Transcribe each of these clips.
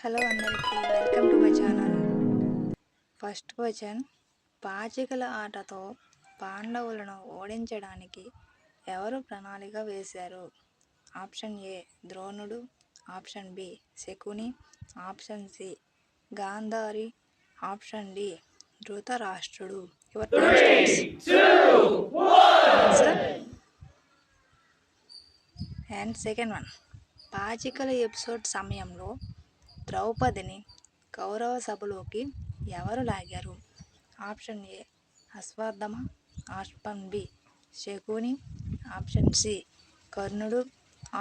Hello అందరికీ welcome to my channel. First question, పాచికల ఆటతో పాండవులను ఓడించడానికి ఎవరు ప్రణాళిక వేశారు? Option A Dronudu, option B Shakuni, option C Gandhari, option D Dhritarashtrudu. Your time starts. And second one, పాచికల ఎపిసోడ్ సమయంలో ద్రౌపదిని కౌరవ సభలోకి ఎవరు లాగారు? Option A Ashwatthama, option B Shakuni, option C Karnudu,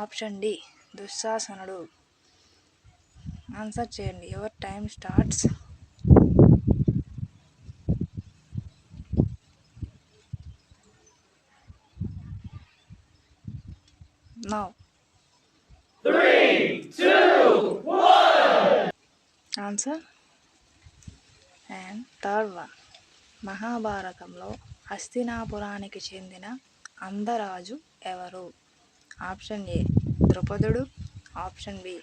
option D Dushasanudu. Answer చేయండి. Your time starts now. 3, 2, 1. Answer. And third one, మహాభారతంలో హస్తినాపురానికి చెందిన అందరాజు ఎవరు? ఆప్షన్ ఏ ద్రుపదుడు, ఆప్షన్ బి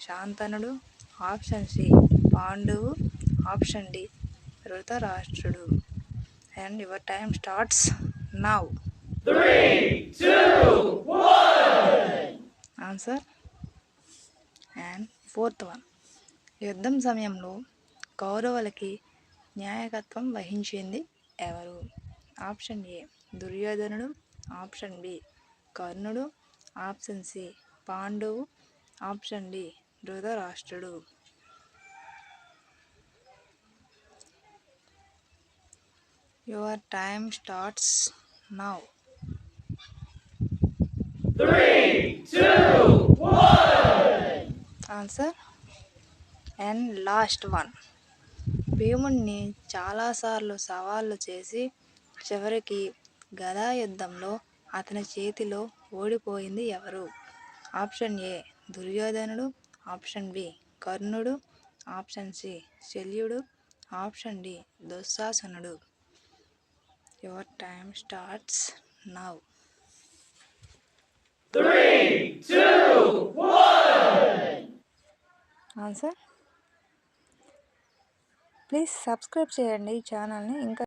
శాంతనుడు, ఆప్షన్ సి పాండువు, ఆప్షన్ డి ధృతరాష్ట్రుడు. And your time starts now. 3, 2, 1. Answer. And fourth one, యుద్ధం సమయంలో కౌరవులకి నాయకత్వం వహించింది ఎవరు? ఆప్షన్ ఏ దుర్యోధనుడు, ఆప్షన్ బి కర్ణుడు, ఆప్షన్ సి పాండువు, option D Dhritarashtrudu. Your time starts now. 3, 2, 1. Answer. And last one, భీముణ్ణి చాలాసార్లు సవాళ్ళు చేసి చివరికి గదా యుద్ధంలో అతని చేతిలో ఓడిపోయింది ఎవరు? ఆప్షన్ ఏ దుర్యోధనుడు, ఆప్షన్ బి కర్ణుడు, ఆప్షన్ సి శల్యుడు, ఆప్షన్ డి దుశ్శాసనుడు. Your time starts now. 3, 2, 1. Answer. Please subscribe చేయండి ఈ ఛానల్ని. ఇంకా